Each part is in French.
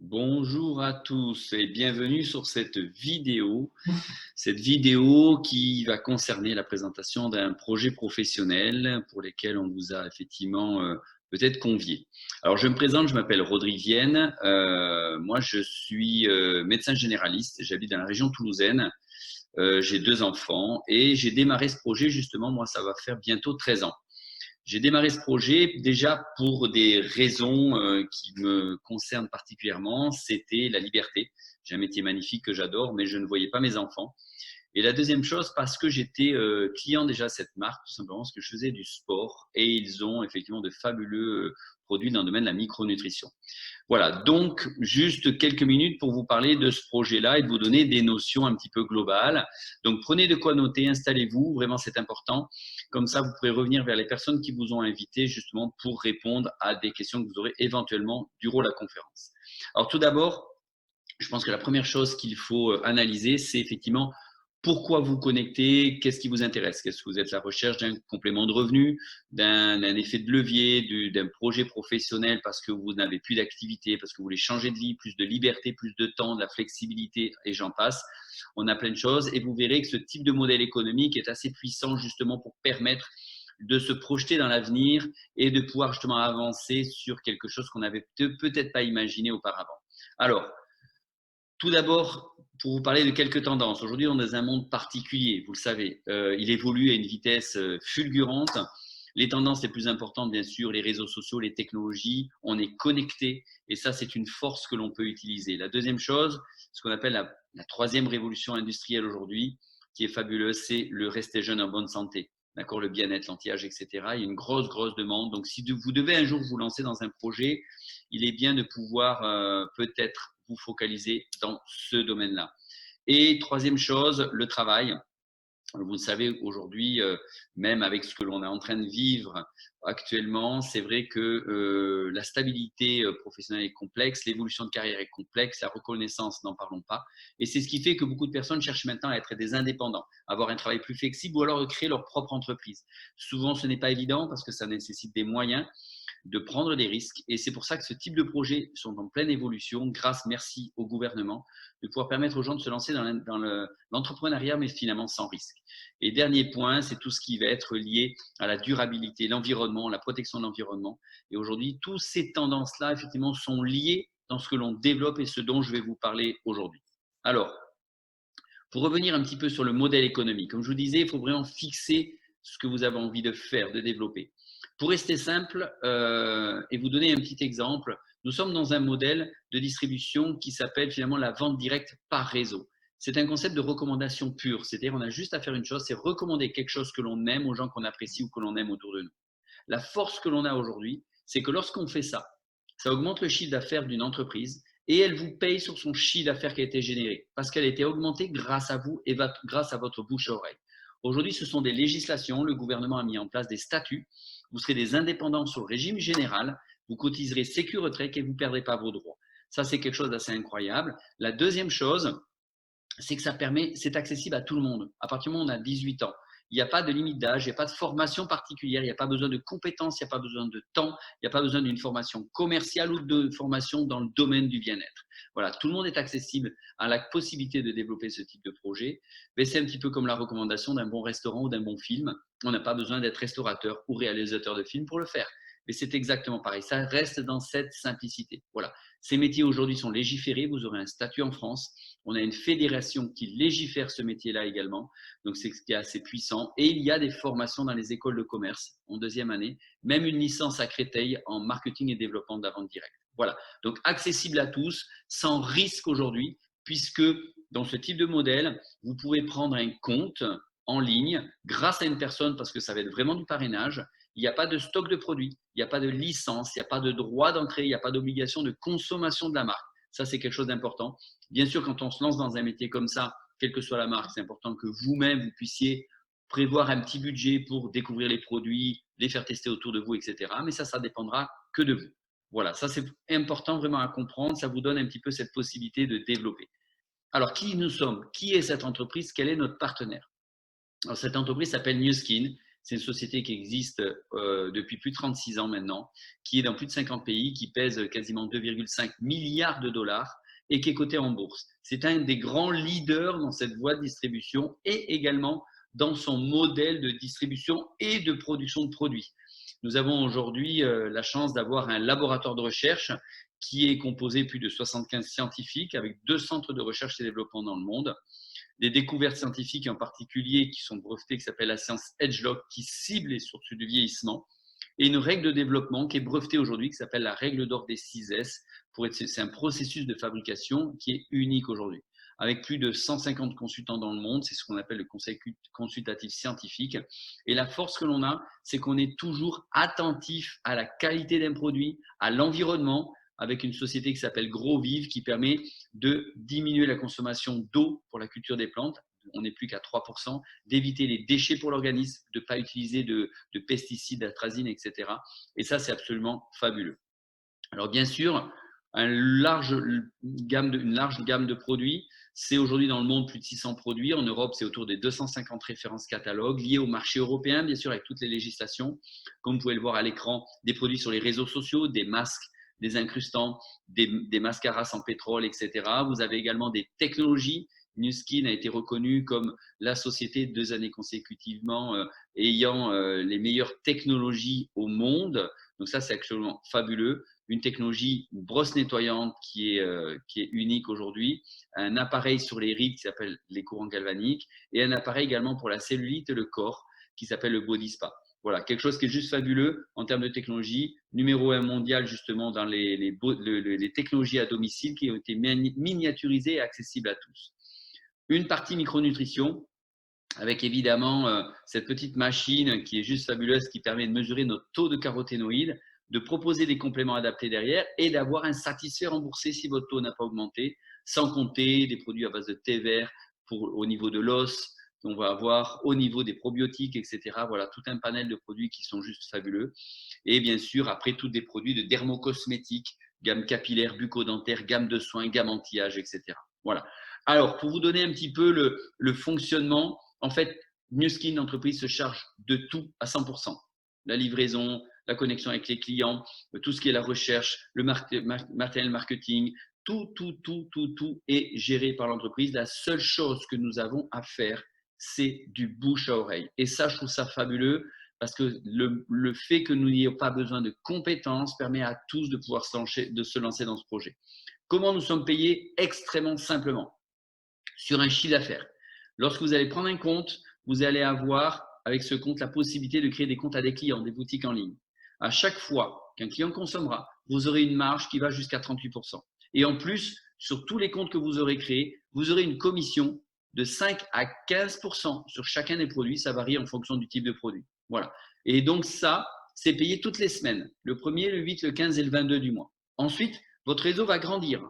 Bonjour à tous et bienvenue sur cette vidéo qui va concerner la présentation d'un projet professionnel pour lequel on vous a effectivement peut-être convié. Alors je me présente, je m'appelle Rodrigue Vienne, moi je suis médecin généraliste, j'habite dans la région toulousaine, j'ai 2 enfants et j'ai démarré ce projet justement, moi ça va faire bientôt 13 ans. J'ai démarré ce projet déjà pour des raisons qui me concernent particulièrement. C'était la liberté. J'ai un métier magnifique que j'adore, mais je ne voyais pas mes enfants. Et la deuxième chose, parce que j'étais client déjà de cette marque, tout simplement parce que je faisais du sport et ils ont effectivement de fabuleux produits dans le domaine de la micronutrition. Voilà, donc juste quelques minutes pour vous parler de ce projet-là et de vous donner des notions un petit peu globales. Donc prenez de quoi noter, installez-vous, vraiment c'est important. Comme ça, vous pourrez revenir vers les personnes qui vous ont invité justement pour répondre à des questions que vous aurez éventuellement durant la conférence. Alors tout d'abord, je pense que la première chose qu'il faut analyser, c'est effectivement pourquoi vous connectez, qu'est-ce qui vous intéresse. Qu'est-ce que vous êtes à la recherche d'un complément de revenu, d'un effet de levier, d'un projet professionnel parce que vous n'avez plus d'activité, parce que vous voulez changer de vie, plus de liberté, plus de temps, de la flexibilité et j'en passe. On a plein de choses et vous verrez que ce type de modèle économique est assez puissant justement pour permettre de se projeter dans l'avenir et de pouvoir justement avancer sur quelque chose qu'on n'avait peut-être pas imaginé auparavant. Alors, tout d'abord, pour vous parler de quelques tendances. Aujourd'hui, on est dans un monde particulier, vous le savez. Il évolue à une vitesse fulgurante. Les tendances les plus importantes, bien sûr, les réseaux sociaux, les technologies. On est connecté et ça, c'est une force que l'on peut utiliser. La deuxième chose, ce qu'on appelle la troisième révolution industrielle aujourd'hui, qui est fabuleuse, c'est le rester jeune en bonne santé. D'accord, le bien-être, l'anti-âge, etc. Il y a une grosse demande. Donc, si vous devez un jour vous lancer dans un projet, il est bien de pouvoir peut-être vous focaliser dans ce domaine-là. Et troisième chose, le travail. Vous le savez, aujourd'hui, même avec ce que l'on est en train de vivre actuellement, c'est vrai que la stabilité professionnelle est complexe, l'évolution de carrière est complexe, la reconnaissance, n'en parlons pas. Et c'est ce qui fait que beaucoup de personnes cherchent maintenant à être des indépendants, avoir un travail plus flexible ou alors créer leur propre entreprise. Souvent, ce n'est pas évident parce que ça nécessite des moyens, de prendre des risques. Et c'est pour ça que ce type de projets sont en pleine évolution, grâce, merci au gouvernement, de pouvoir permettre aux gens de se lancer dans l'entrepreneuriat, mais finalement sans risque. Et dernier point, c'est tout ce qui va être lié à la durabilité, l'environnement, la protection de l'environnement. Et aujourd'hui, toutes ces tendances-là, effectivement, sont liées dans ce que l'on développe et ce dont je vais vous parler aujourd'hui. Alors, pour revenir un petit peu sur le modèle économique, comme je vous disais, il faut vraiment fixer ce que vous avez envie de faire, de développer. Pour rester simple et vous donner un petit exemple, nous sommes dans un modèle de distribution qui s'appelle finalement la vente directe par réseau. C'est un concept de recommandation pure, c'est-à-dire on a juste à faire une chose, c'est recommander quelque chose que l'on aime aux gens qu'on apprécie ou que l'on aime autour de nous. La force que l'on a aujourd'hui, c'est que lorsqu'on fait ça, ça augmente le chiffre d'affaires d'une entreprise et elle vous paye sur son chiffre d'affaires qui a été généré parce qu'elle a été augmentée grâce à vous et grâce à votre bouche-oreille. Aujourd'hui, ce sont des législations. Le gouvernement a mis en place des statuts. Vous serez des indépendants sur le régime général. Vous cotiserez Sécu-Retraite et vous ne perdrez pas vos droits. Ça, c'est quelque chose d'assez incroyable. La deuxième chose, c'est que c'est accessible à tout le monde. À partir du moment où on a 18 ans, il n'y a pas de limite d'âge, il n'y a pas de formation particulière, il n'y a pas besoin de compétences, il n'y a pas besoin de temps, il n'y a pas besoin d'une formation commerciale ou de formation dans le domaine du bien-être. Voilà, tout le monde est accessible à la possibilité de développer ce type de projet. Mais c'est un petit peu comme la recommandation d'un bon restaurant ou d'un bon film. On n'a pas besoin d'être restaurateur ou réalisateur de film pour le faire. Mais c'est exactement pareil. Ça reste dans cette simplicité. Voilà. Ces métiers aujourd'hui sont légiférés. Vous aurez un statut en France. On a une fédération qui légifère ce métier-là également. Donc, c'est ce qui est assez puissant. Et il y a des formations dans les écoles de commerce en deuxième année, même une licence à Créteil en marketing et développement de la vente directe. Voilà. Donc, accessible à tous, sans risque aujourd'hui, puisque dans ce type de modèle, vous pouvez prendre un compte en ligne grâce à une personne parce que ça va être vraiment du parrainage. Il n'y a pas de stock de produits, il n'y a pas de licence, il n'y a pas de droit d'entrée, il n'y a pas d'obligation de consommation de la marque. Ça, c'est quelque chose d'important. Bien sûr, quand on se lance dans un métier comme ça, quelle que soit la marque, c'est important que vous-même, vous puissiez prévoir un petit budget pour découvrir les produits, les faire tester autour de vous, etc. Mais ça dépendra que de vous. Voilà, ça c'est important vraiment à comprendre. Ça vous donne un petit peu cette possibilité de développer. Alors, qui nous sommes? Qui est cette entreprise? Quel est notre partenaire? Alors, cette entreprise s'appelle New Skin. C'est une société qui existe depuis plus de 36 ans maintenant, qui est dans plus de 50 pays, qui pèse quasiment 2,5 milliards de dollars et qui est cotée en bourse. C'est un des grands leaders dans cette voie de distribution et également dans son modèle de distribution et de production de produits. Nous avons aujourd'hui la chance d'avoir un laboratoire de recherche qui est composé de plus de 75 scientifiques avec 2 centres de recherche et développement dans le monde, des découvertes scientifiques en particulier qui sont brevetées, qui s'appelle la science EdgeLock, qui cible les sources du vieillissement, et une règle de développement qui est brevetée aujourd'hui, qui s'appelle la règle d'or des 6 S. C'est un processus de fabrication qui est unique aujourd'hui. Avec plus de 150 consultants dans le monde, c'est ce qu'on appelle le conseil consultatif scientifique. Et la force que l'on a, c'est qu'on est toujours attentif à la qualité d'un produit, à l'environnement, avec une société qui s'appelle GrowVive qui permet de diminuer la consommation d'eau pour la culture des plantes. On n'est plus qu'à 3%, d'éviter les déchets pour l'organisme, de ne pas utiliser de pesticides, d'atrazine, etc. Et ça, c'est absolument fabuleux. Alors bien sûr, une large gamme de produits. C'est aujourd'hui dans le monde plus de 600 produits. En Europe, c'est autour des 250 références catalogues liées au marché européen, bien sûr, avec toutes les législations. Comme vous pouvez le voir à l'écran, des produits sur les réseaux sociaux, des masques, des incrustants, des mascaras sans pétrole, etc. Vous avez également des technologies. Nu Skin a été reconnue comme la société 2 années consécutivement ayant les meilleures technologies au monde. Donc ça, c'est absolument fabuleux. Une technologie, une brosse nettoyante qui est unique aujourd'hui, un appareil sur les rides qui s'appelle les courants galvaniques et un appareil également pour la cellulite et le corps qui s'appelle le Body Spa. Voilà, quelque chose qui est juste fabuleux en termes de technologie, numéro 1 mondial justement dans les technologies à domicile qui ont été miniaturisées et accessibles à tous. Une partie micronutrition avec évidemment cette petite machine qui est juste fabuleuse qui permet de mesurer notre taux de caroténoïdes, de proposer des compléments adaptés derrière et d'avoir un satisfait remboursé si votre taux n'a pas augmenté, sans compter des produits à base de thé vert au niveau de l'os, on va avoir au niveau des probiotiques, etc. Voilà, tout un panel de produits qui sont juste fabuleux. Et bien sûr, après, tous des produits de dermocosmétiques, gamme capillaire, bucco-dentaire, gamme de soins, gamme anti-âge, etc. Voilà. Alors, pour vous donner un petit peu le fonctionnement, en fait, Nu Skin, l'entreprise se charge de tout à 100%. La livraison, la connexion avec les clients, tout ce qui est la recherche, le matériel marketing, tout est géré par l'entreprise. La seule chose que nous avons à faire, c'est du bouche à oreille. Et ça, je trouve ça fabuleux parce que le fait que nous n'ayons pas besoin de compétences permet à tous de pouvoir se lancer dans ce projet. Comment nous sommes payés? Extrêmement simplement, sur un chiffre d'affaires. Lorsque vous allez prendre un compte, vous allez avoir avec ce compte la possibilité de créer des comptes à des clients, des boutiques en ligne. À chaque fois qu'un client consommera, vous aurez une marge qui va jusqu'à 38%. Et en plus, sur tous les comptes que vous aurez créés, vous aurez une commission de 5 à 15% sur chacun des produits. Ça varie en fonction du type de produit. Voilà. Et donc ça, c'est payé toutes les semaines. Le 1er, le 8, le 15 et le 22 du mois. Ensuite, votre réseau va grandir.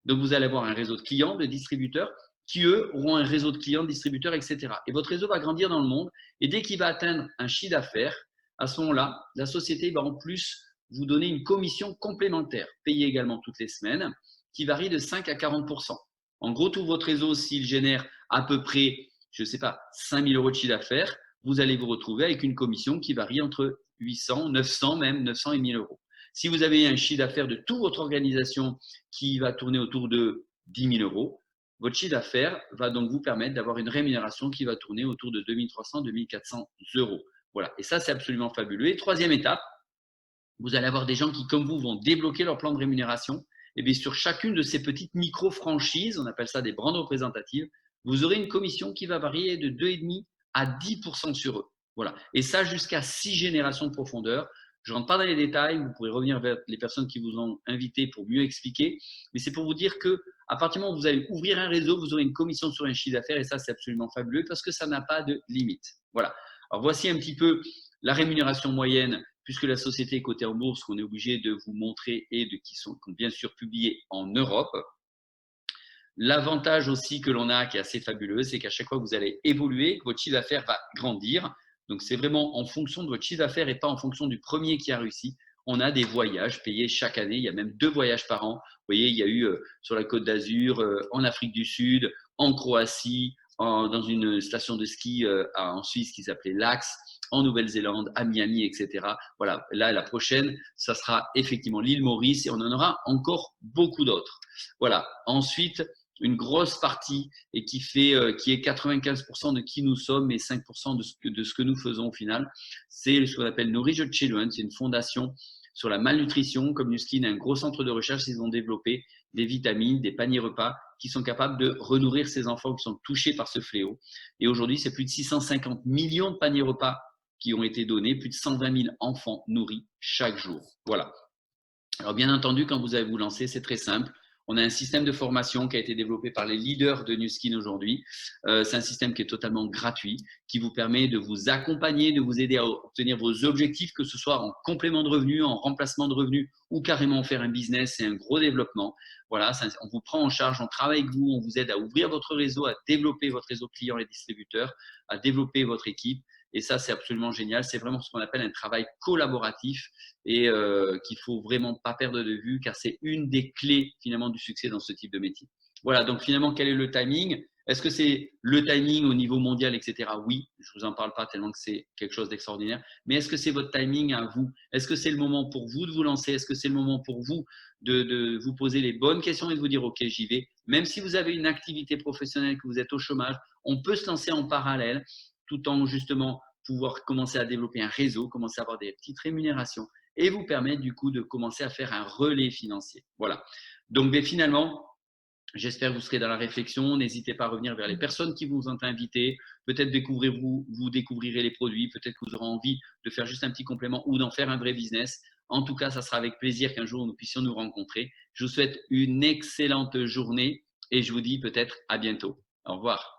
Donc, vous allez avoir un réseau de clients, de distributeurs qui, eux, auront un réseau de clients, de distributeurs, etc. Et votre réseau va grandir dans le monde. Et dès qu'il va atteindre un chiffre d'affaires, à ce moment-là, la société va en plus vous donner une commission complémentaire, payée également toutes les semaines, qui varie de 5 à 40%. En gros, tout votre réseau, s'il génère à peu près, je ne sais pas, 5 000 euros de chiffre d'affaires, vous allez vous retrouver avec une commission qui varie entre 800, 900, même 900 et 1 000 euros. Si vous avez un chiffre d'affaires de toute votre organisation qui va tourner autour de 10 000 euros, votre chiffre d'affaires va donc vous permettre d'avoir une rémunération qui va tourner autour de 2 300, 2 400 euros. Voilà, et ça, c'est absolument fabuleux. Et troisième étape, vous allez avoir des gens qui, comme vous, vont débloquer leur plan de rémunération. Et bien, sur chacune de ces petites micro-franchises, on appelle ça des brands représentatives, vous aurez une commission qui va varier de 2,5 à 10% sur eux. Voilà. Et ça, jusqu'à 6 générations de profondeur. Je ne rentre pas dans les détails, vous pourrez revenir vers les personnes qui vous ont invité pour mieux expliquer. Mais c'est pour vous dire que à partir du moment où vous allez ouvrir un réseau, vous aurez une commission sur un chiffre d'affaires et ça, c'est absolument fabuleux parce que ça n'a pas de limite. Voilà. Alors, voici un petit peu la rémunération moyenne puisque la société est cotée en bourse, qu'on est obligé de vous montrer et qui sont bien sûr publiés en Europe. L'avantage aussi que l'on a, qui est assez fabuleux, c'est qu'à chaque fois que vous allez évoluer, que votre chiffre d'affaires va grandir. Donc, c'est vraiment en fonction de votre chiffre d'affaires et pas en fonction du premier qui a réussi. On a des voyages payés chaque année. Il y a même 2 voyages par an. Vous voyez, il y a eu sur la Côte d'Azur, en Afrique du Sud, en Croatie, dans une station de ski en Suisse qui s'appelait Lax, en Nouvelle-Zélande, à Miami, etc. Voilà, là, la prochaine, ça sera effectivement l'île Maurice et on en aura encore beaucoup d'autres. Voilà. Ensuite, une grosse partie et qui est 95% de qui nous sommes et 5% de ce que nous faisons au final, c'est ce qu'on appelle Nourish the Children. C'est une fondation sur la malnutrition. Comme Nuskin a un gros centre de recherche, ils ont développé des vitamines, des paniers repas qui sont capables de renourrir ces enfants qui sont touchés par ce fléau. Et aujourd'hui, c'est plus de 650 millions de paniers repas qui ont été donnés, plus de 120 000 enfants nourris chaque jour. Voilà. Alors bien entendu, quand vous allez vous lancer, c'est très simple. On a un système de formation qui a été développé par les leaders de Nuskin aujourd'hui. C'est un système qui est totalement gratuit, qui vous permet de vous accompagner, de vous aider à obtenir vos objectifs, que ce soit en complément de revenus, en remplacement de revenus ou carrément faire un business. C'est un gros développement. Voilà, on vous prend en charge, on travaille avec vous, on vous aide à ouvrir votre réseau, à développer votre réseau clients et distributeurs, à développer votre équipe. Et ça, c'est absolument génial. C'est vraiment ce qu'on appelle un travail collaboratif et qu'il faut vraiment pas perdre de vue car c'est une des clés finalement du succès dans ce type de métier. Voilà, donc finalement, quel est le timing? Est-ce que c'est le timing au niveau mondial, etc. Oui, je ne vous en parle pas tellement que c'est quelque chose d'extraordinaire. Mais est-ce que c'est votre timing à vous? Est-ce que c'est le moment pour vous de vous lancer? Est-ce que c'est le moment pour vous de vous poser les bonnes questions et de vous dire, OK, j'y vais? Même si vous avez une activité professionnelle, que vous êtes au chômage, on peut se lancer en parallèle tout en justement pouvoir commencer à développer un réseau, commencer à avoir des petites rémunérations et vous permettre du coup de commencer à faire un relais financier. Voilà. Donc finalement, j'espère que vous serez dans la réflexion. N'hésitez pas à revenir vers les personnes qui vous ont invité. Peut-être vous découvrirez les produits. Peut-être que vous aurez envie de faire juste un petit complément ou d'en faire un vrai business. En tout cas, ça sera avec plaisir qu'un jour nous puissions nous rencontrer. Je vous souhaite une excellente journée et je vous dis peut-être à bientôt. Au revoir.